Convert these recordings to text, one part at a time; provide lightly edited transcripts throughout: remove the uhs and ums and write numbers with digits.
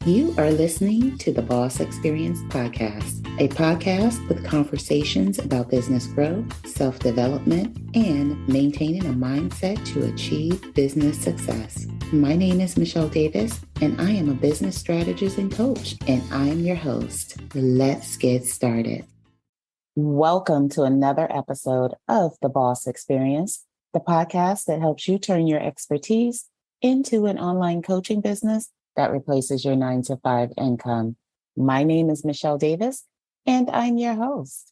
You are listening to the Boss Experience Podcast, a podcast with conversations about business growth, self-development, and maintaining a mindset to achieve business success. My name is Michele Davis, and I am a business strategist and coach, and I am your host. Let's get started. Welcome to another episode of the Boss Experience, the podcast that helps you turn your expertise into an online coaching business that replaces your 9-to-5 income. My name is Michele Davis, and I'm your host.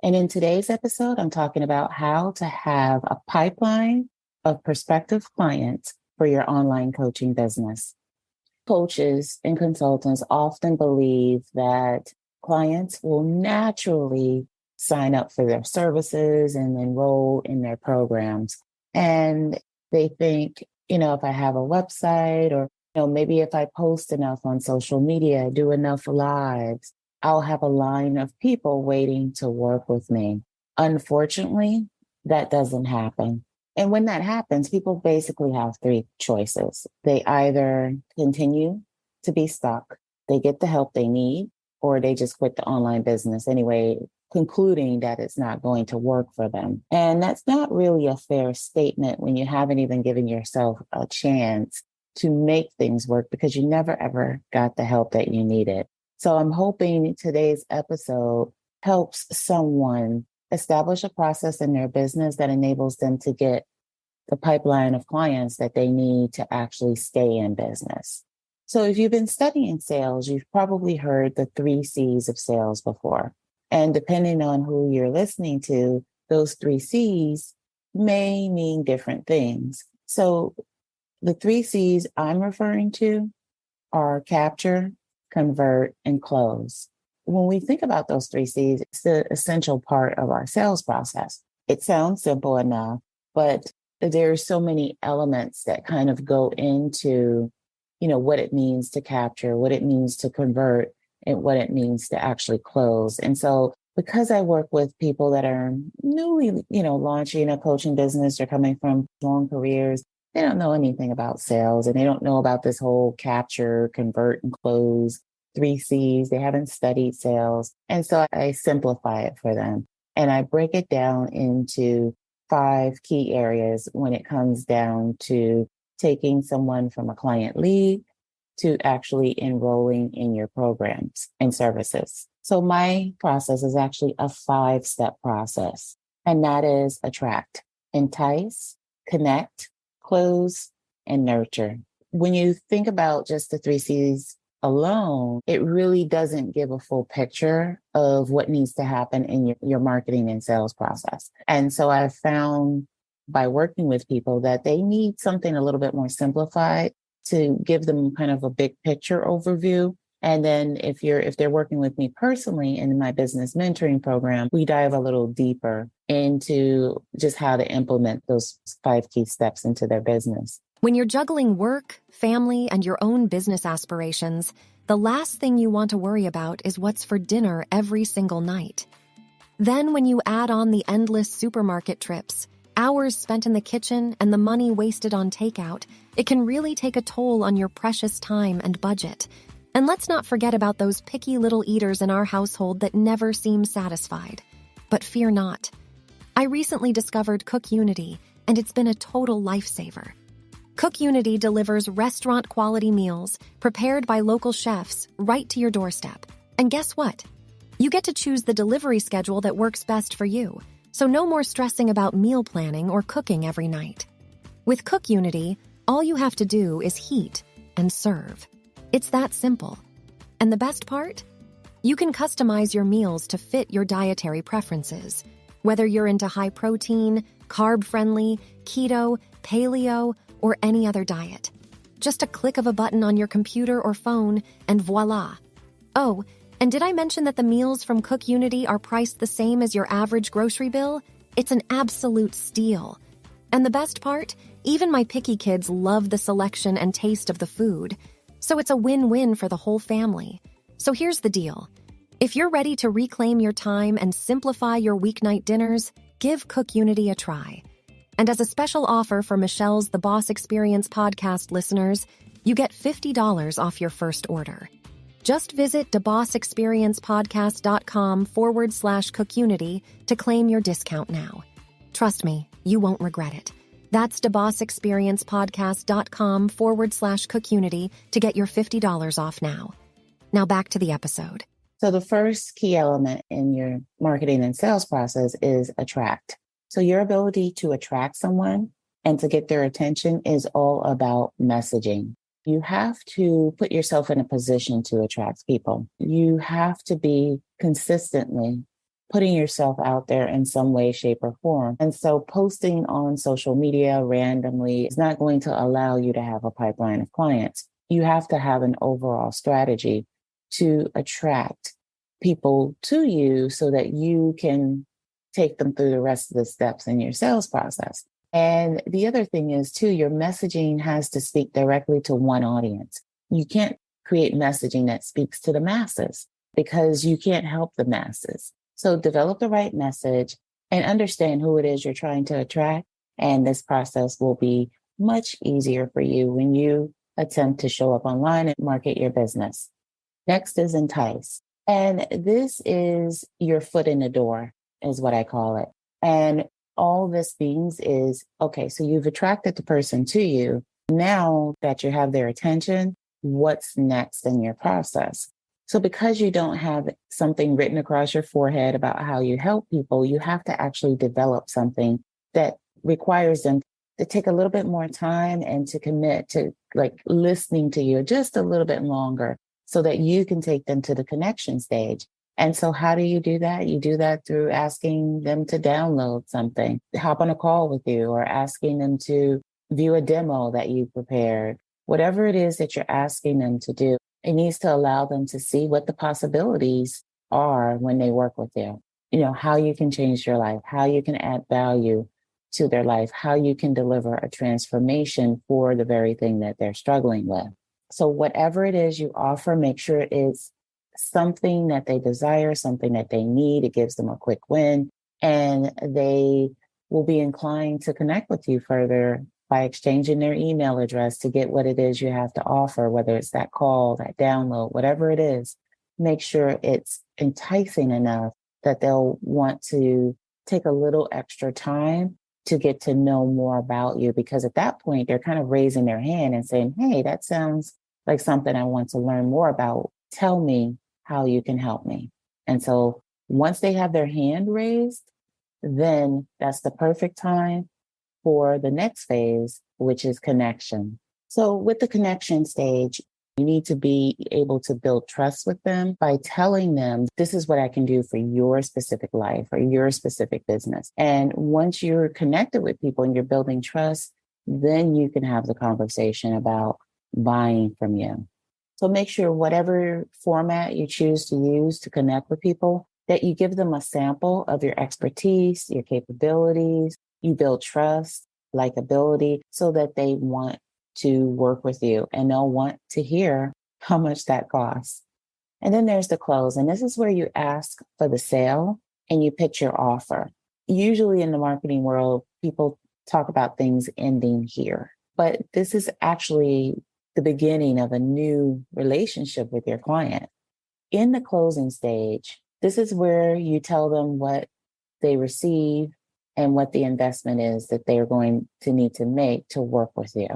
And in today's episode, I'm talking about how to have a pipeline of prospective clients for your online coaching business. Coaches and consultants often believe that clients will naturally sign up for their services and enroll in their programs. And they think, if I have a website or maybe if I post enough on social media, do enough lives, I'll have a line of people waiting to work with me. Unfortunately, that doesn't happen. And when that happens, people basically have three choices. They either continue to be stuck, they get the help they need, or they just quit the online business anyway, concluding that it's not going to work for them. And that's not really a fair statement when you haven't even given yourself a chance to make things work because you never, ever got the help that you needed. So I'm hoping today's episode helps someone establish a process in their business that enables them to get the pipeline of clients that they need to actually stay in business. So if you've been studying sales, you've probably heard the 3 C's of sales before. And depending on who you're listening to, those 3 C's may mean different things. So the 3 C's I'm referring to are capture, convert, and close. When we think about those 3 C's, it's the essential part of our sales process. It sounds simple enough, but there are so many elements that kind of go into, what it means to capture, what it means to convert, and what it means to actually close. And so because I work with people that are newly, launching a coaching business or coming from long careers, they don't know anything about sales and they don't know about this whole capture, convert, and close 3 C's. They haven't studied sales. And so I simplify it for them. And I break it down into 5 key areas when it comes down to taking someone from a client lead to actually enrolling in your programs and services. So my process is actually a 5-step process. And that is attract, entice, connect, close, and nurture. When you think about just the 3 C's alone, it really doesn't give a full picture of what needs to happen in your marketing and sales process. And so I've found by working with people that they need something a little bit more simplified to give them kind of a big picture overview. And then if they're working with me personally in my business mentoring program, we dive a little deeper into just how to implement those 5 key steps into their business. When you're juggling work, family, and your own business aspirations, the last thing you want to worry about is what's for dinner every single night. Then when you add on the endless supermarket trips, hours spent in the kitchen, and the money wasted on takeout, it can really take a toll on your precious time and budget. And let's not forget about those picky little eaters in our household that never seem satisfied. But fear not. I recently discovered Cook Unity, and it's been a total lifesaver. Cook Unity delivers restaurant-quality meals prepared by local chefs right to your doorstep. And guess what? You get to choose the delivery schedule that works best for you, so no more stressing about meal planning or cooking every night. With Cook Unity, all you have to do is heat and serve. It's that simple. And the best part? You can customize your meals to fit your dietary preferences. Whether you're into high protein, carb-friendly, keto, paleo, or any other diet. Just a click of a button on your computer or phone, and voila. Oh, and did I mention that the meals from Cook Unity are priced the same as your average grocery bill? It's an absolute steal. And the best part? Even my picky kids love the selection and taste of the food. So it's a win-win for the whole family. So here's the deal. If you're ready to reclaim your time and simplify your weeknight dinners, give Cook Unity a try. And as a special offer for Michelle's The Boss Experience podcast listeners, you get $50 off your first order. Just visit DeBossExperiencePodcast.com/Cookunity to claim your discount now. Trust me, you won't regret it. That's DeBossExperiencePodcast.com/Cookunity to get your $50 off now. Now back to the episode. So the first key element in your marketing and sales process is attract. So your ability to attract someone and to get their attention is all about messaging. You have to put yourself in a position to attract people. You have to be consistently putting yourself out there in some way, shape, or form. And so posting on social media randomly is not going to allow you to have a pipeline of clients. You have to have an overall strategy to attract people to you so that you can take them through the rest of the steps in your sales process. And the other thing is too, your messaging has to speak directly to one audience. You can't create messaging that speaks to the masses because you can't help the masses. So develop the right message and understand who it is you're trying to attract. And this process will be much easier for you when you attempt to show up online and market your business. Next is entice. And this is your foot in the door, is what I call it. And all this means is, okay, so you've attracted the person to you. Now that you have their attention, what's next in your process? So because you don't have something written across your forehead about how you help people, you have to actually develop something that requires them to take a little bit more time and to commit to like listening to you just a little bit longer so that you can take them to the connection stage. And so how do you do that? You do that through asking them to download something, hop on a call with you, or asking them to view a demo that you prepared. Whatever it is that you're asking them to do, it needs to allow them to see what the possibilities are when they work with you. You know, how you can change your life, how you can add value to their life, how you can deliver a transformation for the very thing that they're struggling with. So whatever it is you offer, make sure it's something that they desire, something that they need. It gives them a quick win, and they will be inclined to connect with you further by exchanging their email address to get what it is you have to offer, whether it's that call, that download, whatever it is. Make sure it's enticing enough that they'll want to take a little extra time to get to know more about you, because at that point, they're kind of raising their hand and saying, hey, that sounds like something I want to learn more about. Tell me how you can help me. And so once they have their hand raised, then that's the perfect time for the next phase, which is connection. So with the connection stage, you need to be able to build trust with them by telling them, this is what I can do for your specific life or your specific business. And once you're connected with people and you're building trust, then you can have the conversation about buying from you. So make sure whatever format you choose to use to connect with people, that you give them a sample of your expertise, your capabilities, you build trust, likability, so that they want to work with you and they'll want to hear how much that costs. And then there's the close. And this is where you ask for the sale and you pitch your offer. Usually in the marketing world, people talk about things ending here, but this is actually the beginning of a new relationship with your client. In the closing stage, this is where you tell them what they receive and what the investment is that they are going to need to make to work with you.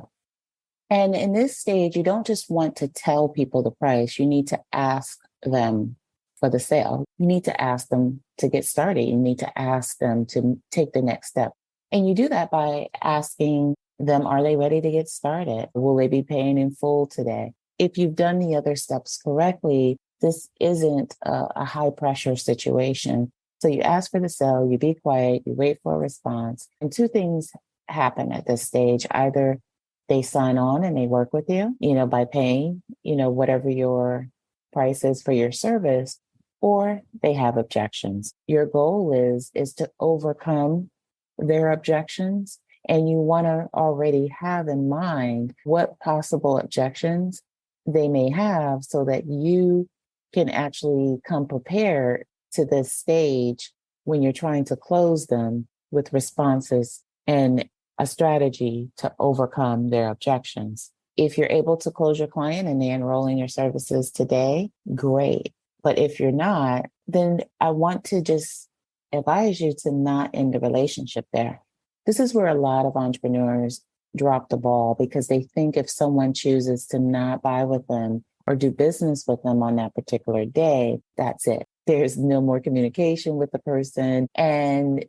And in this stage, you don't just want to tell people the price. You need to ask them for the sale. You need to ask them to get started. You need to ask them to take the next step. And you do that by asking them, are they ready to get started? Will they be paying in full today? If you've done the other steps correctly, this isn't a high pressure situation. So you ask for the sale, you be quiet, you wait for a response. And two things happen at this stage. Either they sign on and they work with you, by paying, whatever your price is for your service, or they have objections. Your goal is to overcome their objections. And you want to already have in mind what possible objections they may have so that you can actually come prepared to this stage when you're trying to close them with responses and a strategy to overcome their objections. If you're able to close your client and they enroll in your services today, great. But if you're not, then I want to just advise you to not end the relationship there. This is where a lot of entrepreneurs drop the ball because they think if someone chooses to not buy with them or do business with them on that particular day, that's it. There's no more communication with the person, and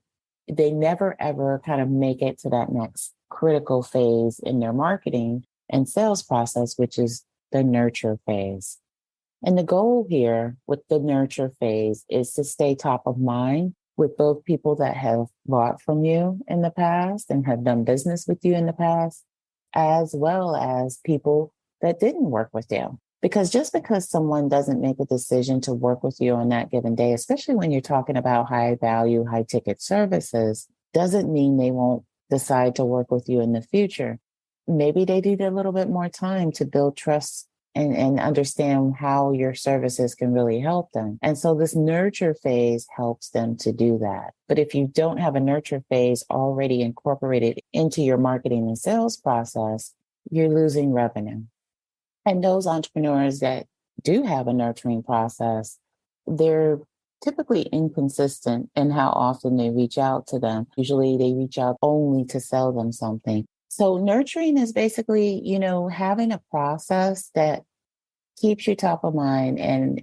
they never ever kind of make it to that next critical phase in their marketing and sales process, which is the nurture phase. And the goal here with the nurture phase is to stay top of mind with both people that have bought from you in the past and have done business with you in the past, as well as people that didn't work with you. Because just because someone doesn't make a decision to work with you on that given day, especially when you're talking about high value, high ticket services, doesn't mean they won't decide to work with you in the future. Maybe they need a little bit more time to build trust and understand how your services can really help them. And so this nurture phase helps them to do that. But if you don't have a nurture phase already incorporated into your marketing and sales process, you're losing revenue. And those entrepreneurs that do have a nurturing process, they're typically inconsistent in how often they reach out to them. Usually they reach out only to sell them something. So nurturing is basically, having a process that keeps you top of mind and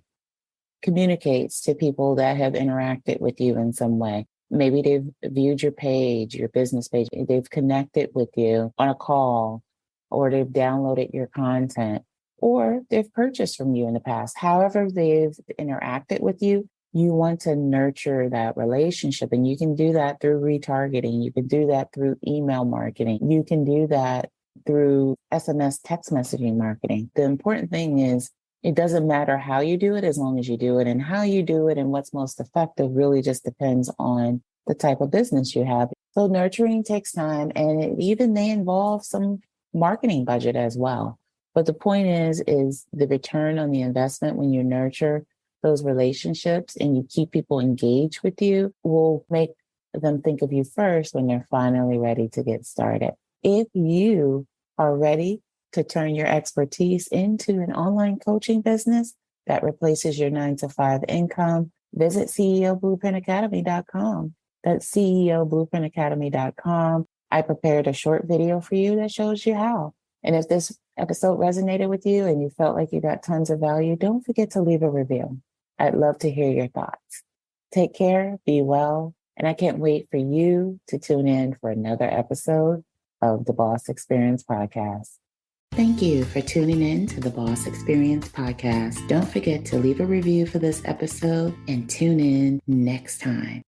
communicates to people that have interacted with you in some way. Maybe they've viewed your page, your business page, they've connected with you on a call, or they've downloaded your content, or they've purchased from you in the past. However they've interacted with you, you want to nurture that relationship. And you can do that through retargeting. You can do that through email marketing. You can do that through SMS text messaging marketing. The important thing is it doesn't matter how you do it as long as you do it. And how you do it and what's most effective really just depends on the type of business you have. So nurturing takes time, and it even may involve some marketing budget as well. But the point is the return on the investment when you nurture those relationships and you keep people engaged with you will make them think of you first when they're finally ready to get started. If you are ready to turn your expertise into an online coaching business that replaces your 9-to-5 income, visit CEOBlueprintAcademy.com. That's CEOBlueprintAcademy.com. I prepared a short video for you that shows you how. And if this episode resonated with you and you felt like you got tons of value, don't forget to leave a review. I'd love to hear your thoughts. Take care, be well, and I can't wait for you to tune in for another episode of the Boss Experience Podcast. Thank you for tuning in to the Boss Experience Podcast. Don't forget to leave a review for this episode and tune in next time.